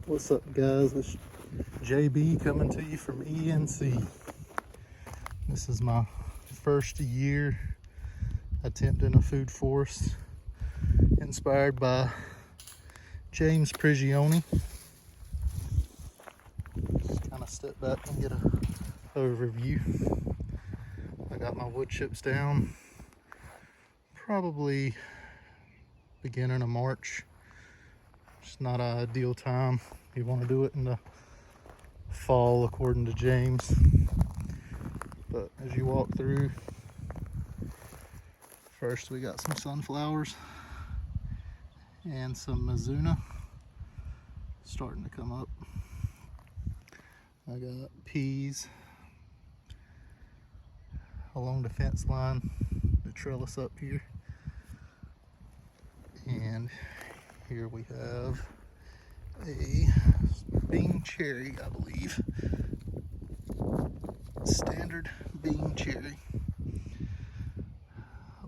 What's up, guys? It's JB coming to you from ENC. This is my first year attempting a food forest inspired by James Prigioni. Just kind of step back and get an overview. I got my wood chips down probably beginning of March. It's not an ideal time. You want to do it in the fall, according to James. But as you walk through, first we got some sunflowers and some mizuna starting to come up. I got peas along the fence line, the trellis up here. And here we have a bean cherry, I believe. Standard bean cherry.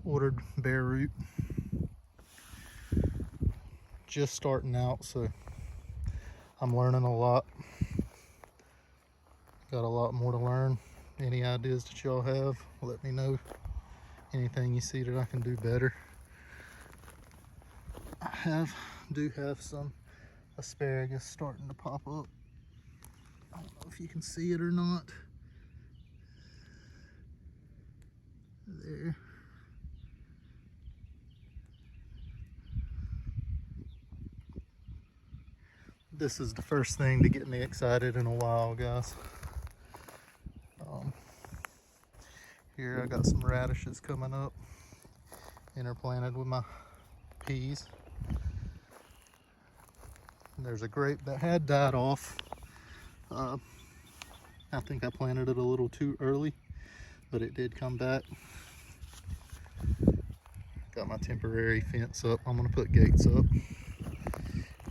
Ordered bare root. Just starting out, so I'm learning a lot. Got a lot more to learn. Any ideas that y'all have, let me know. Anything you see that I can do better. I do have some asparagus starting to pop up. I don't know if you can see it or not. There. This is the first thing to get me excited in a while, guys. Here I got some radishes coming up, interplanted with my peas. There's a grape that had died off. I think I planted it a little too early, but it did come back. Got my temporary fence up. I'm gonna put gates up.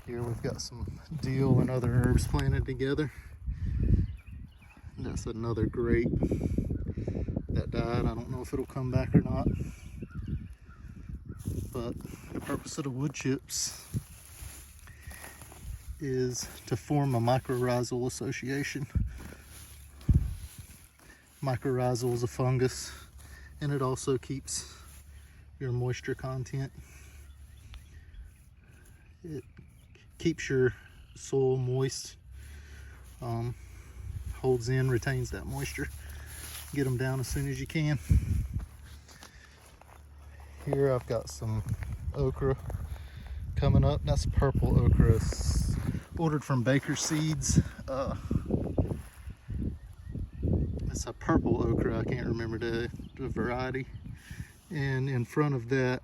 Here we've got some dill and other herbs planted together. That's another grape that died. I don't know if it'll come back or not. But the purpose of the wood chips is to form a mycorrhizal association. Mycorrhizal is a fungus, and it also keeps your moisture content. It keeps your soil moist, holds in, retains that moisture. Get them down as soon as you can. Here I've got some okra coming up. That's purple okra. It's ordered from Baker Seeds. It's a purple okra. I can't remember the variety. And in front of that,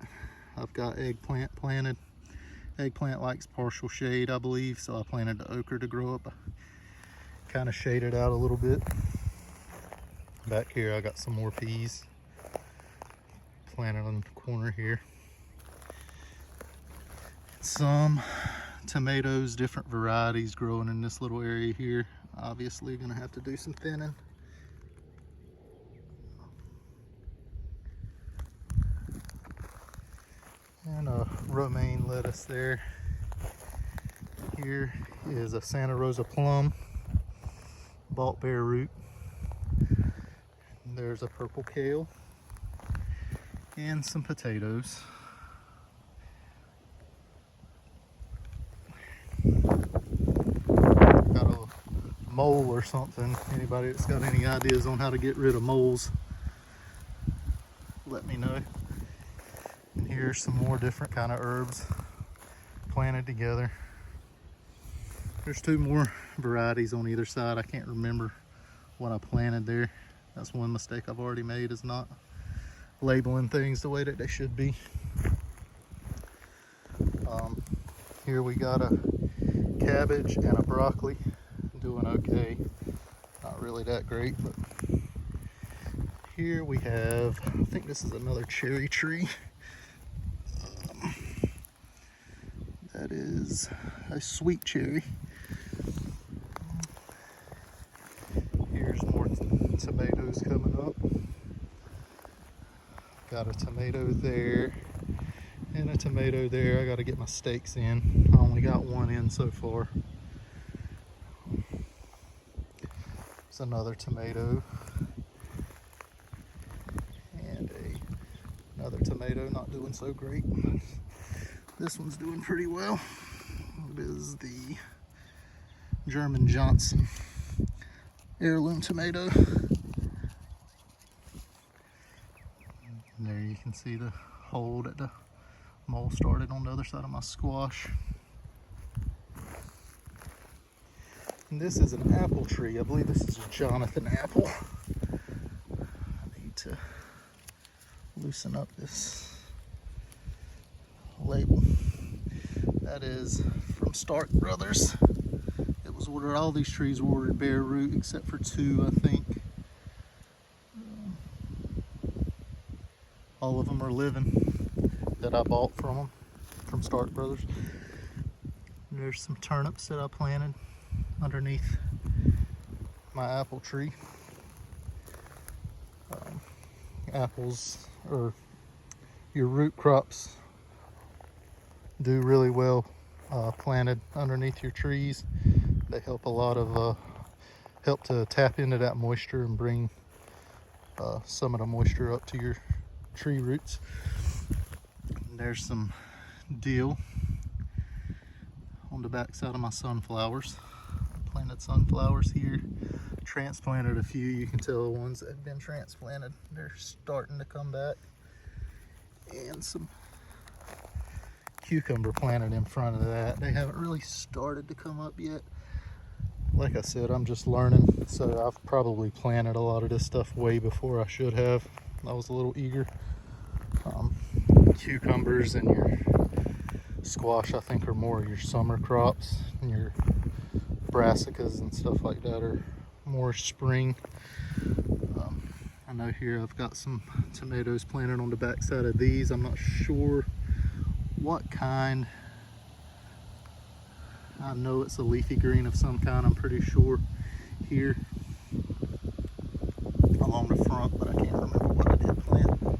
I've got eggplant planted. Eggplant likes partial shade, I believe, so I planted the okra to grow up. Kind of shaded out a little bit. Back here, I got some more peas planted on the corner here. Some tomatoes, different varieties growing in this little area here. Obviously gonna have to do some thinning. And a romaine lettuce there. Here is a Santa Rosa plum, bought bare root. There's a purple kale and some potatoes. Got a mole or something. Anybody that's got any ideas on how to get rid of moles, let me know. And here's some more different kind of herbs planted together. There's two more varieties on either side. I can't remember what I planted there. That's one mistake I've already made, is not labeling things the way that they should be. Here we got a cabbage and a broccoli. Doing okay. Not really that great, but here we have, I think this is another cherry tree. That is a sweet cherry. Here's more tomatoes coming up. Got a tomato there and a tomato there. I got to get my stakes in. I only got one in so far. There's another tomato. And another tomato not doing so great. This one's doing pretty well. It is the German Johnson heirloom tomato. And there you can see the hole that the mole started on the other side of my squash. And this is an apple tree. I believe this is a Jonathan apple. I need to loosen up this label. That is from Stark Brothers. It was ordered, all these trees were ordered bare root except for two, I think. All of them are living that I bought from them, from Stark Brothers. And there's some turnips that I planted underneath my apple tree. Apples, or your root crops, do really well planted underneath your trees. They help a lot of help to tap into that moisture and bring some of the moisture up to your tree roots. And there's some dill on the back side of my sunflowers. Planted sunflowers here, transplanted a few. You can tell the ones that have been transplanted, they're starting to come back. And some cucumber planted in front of that. They haven't really started to come up yet. Like I said, I'm just learning, so I've probably planted a lot of this stuff way before I should have. I was a little eager. Cucumbers and your squash, I think, are more your summer crops, and your brassicas and stuff like that are more spring. I know here I've got some tomatoes planted on the back side of these. I'm not sure what kind. I know it's a leafy green of some kind, I'm pretty sure, here along the front, but I can't remember what I did plant.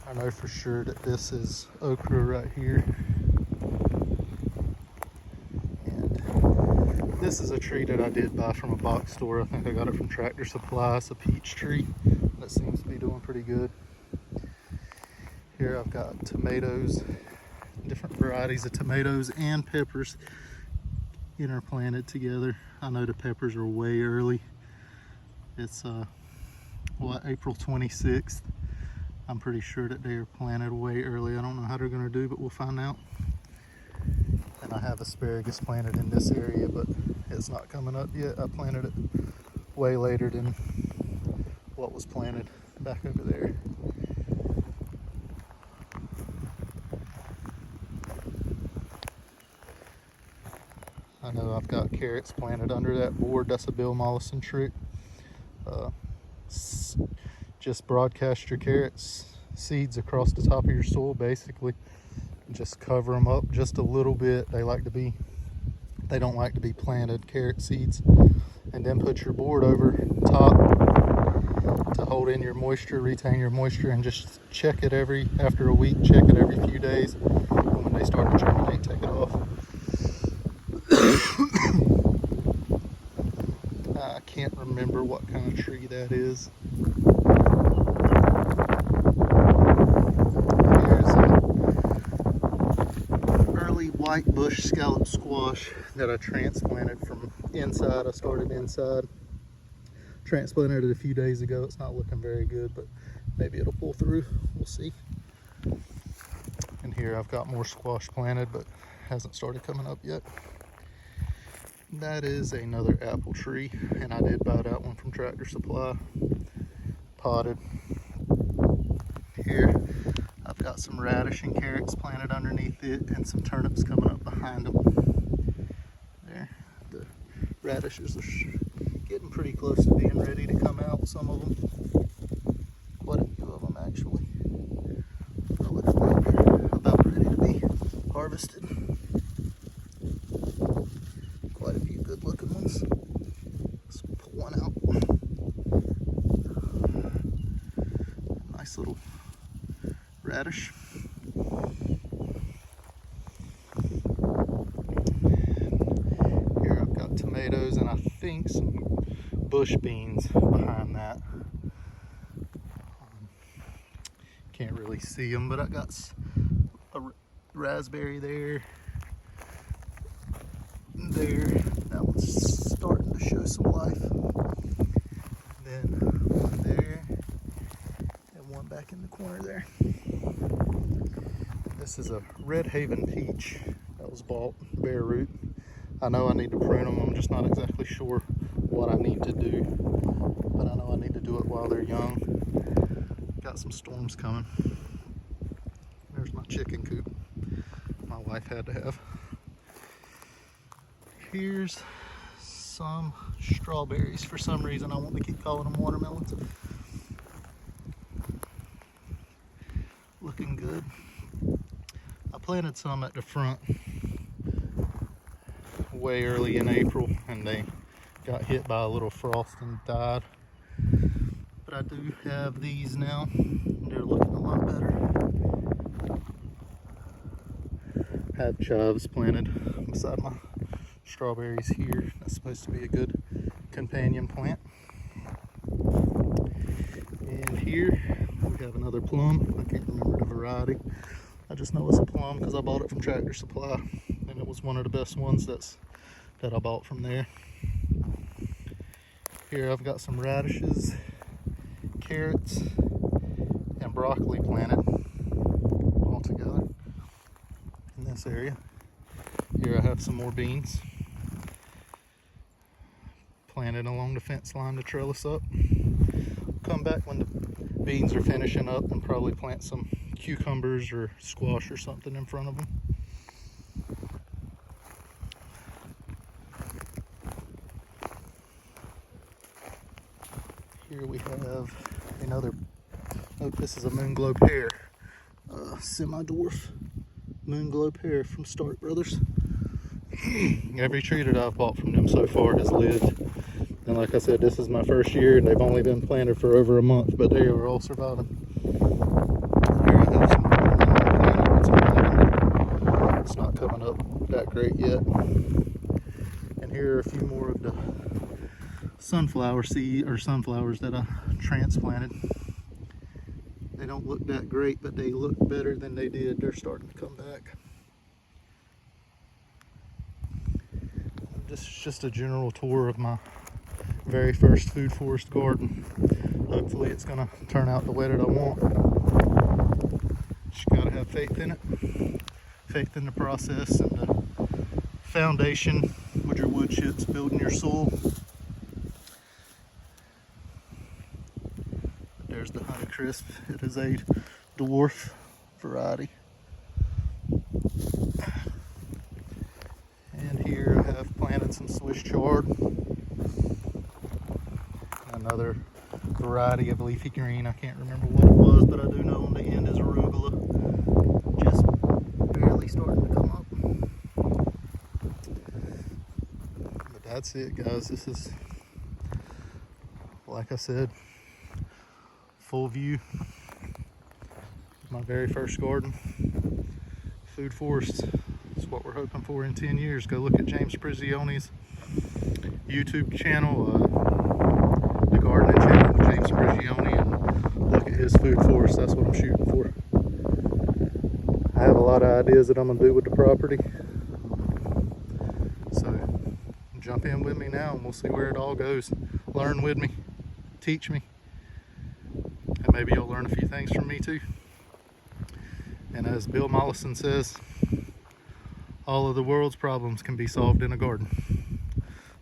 I know for sure that this is okra right here. And this is a tree that I did buy from a box store. I think I got it from Tractor Supply. It's a peach tree that seems to be doing pretty good. Here I've got tomatoes, different varieties of tomatoes and peppers interplanted together. I know the peppers are way early. It's April 26th. I'm pretty sure that they are planted way early. I don't know how they're going to do, but we'll find out. And I have asparagus planted in this area, but it's not coming up yet. I planted it way later than what was planted back over there. I know I've got carrots planted under that board. That's a Bill Mollison trick. Just broadcast your carrots seeds across the top of your soil, basically. Just cover them up just a little bit. They don't like to be planted, carrot seeds. And then put your board over top to hold in your moisture, retain your moisture, and just check it after a week, check it every few days. And when they start to germinate, take it off. I can't remember what kind of tree that is. Here's an early white bush scallop squash that I transplanted from inside. I started inside, transplanted it a few days ago. It's not looking very good, but maybe it'll pull through. We'll see. And here I've got more squash planted, but hasn't started coming up yet. That is another apple tree, and I did buy that one from Tractor Supply, potted. Here I've got some radish and carrots planted underneath it, and some turnips coming up behind them. There, the radishes are getting pretty close to being ready to come out, some of them. Quite a few of them, actually. They look like they're about ready to be harvested. Quite a few good looking ones. Let's pull one out. Nice little radish. Here I've got tomatoes and I think some bush beans behind that. Can't really see them, but I got a raspberry there. That one's starting to show some life. Then one there, and one back in the corner there. This is a Red Haven peach that was bought bare root. I know I need to prune them. I'm just not exactly sure what I need to do, but I know I need to do it while they're young. Got some storms coming. There's my chicken coop my wife had to have. Here's some strawberries. For some reason I want to keep calling them watermelons. Looking good. I planted some at the front way early in April and they got hit by a little frost and died. But I do have these now. They're looking a lot better. I have chives planted beside my strawberries here. That's supposed to be a good companion plant. And here we have another plum. I can't remember the variety. I just know it's a plum because I bought it from Tractor Supply, and it was one of the best ones that I bought from there. Here I've got some radishes, carrots, and broccoli planted all together in this area. Here I have some more beans planted along the fence line to trellis up. Come back when the beans are finishing up and probably plant some cucumbers or squash or something in front of them. Here we have another, oh, this is a moonglow pear, semi-dwarf moonglow pear from Stark Brothers. Every tree that I've bought from them so far has lived. And like I said, this is my first year and they've only been planted for over a month, but they are all surviving. Here I have some lavender. It's not coming up that great yet. And here are a few more of the sunflower seed or sunflowers that I transplanted. They don't look that great, but they look better than they did. They're starting to come back. This is just a general tour of my very first food forest garden. Hopefully it's gonna turn out the way that I want. Just gotta have faith in it. Faith in the process and the foundation with your wood chips, building your soil. There's the Honeycrisp. It is a dwarf variety. And here I have planted some Swiss chard. Another variety of leafy green. I can't remember what it was, but I do know on the end is arugula. Just barely starting to come up. But that's it, guys. This is, like I said, full view. My very first garden. Food forest. That's what we're hoping for in 10 years. Go look at James Prisione's YouTube channel, the gardening channel with James Prigione, and look at his food forest. That's what I'm shooting for. I have a lot of ideas that I'm going to do with the property. So jump in with me now and we'll see where it all goes. Learn with me. Teach me. And maybe you'll learn a few things from me too. And as Bill Mollison says, all of the world's problems can be solved in a garden.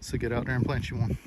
So get out there and plant you one.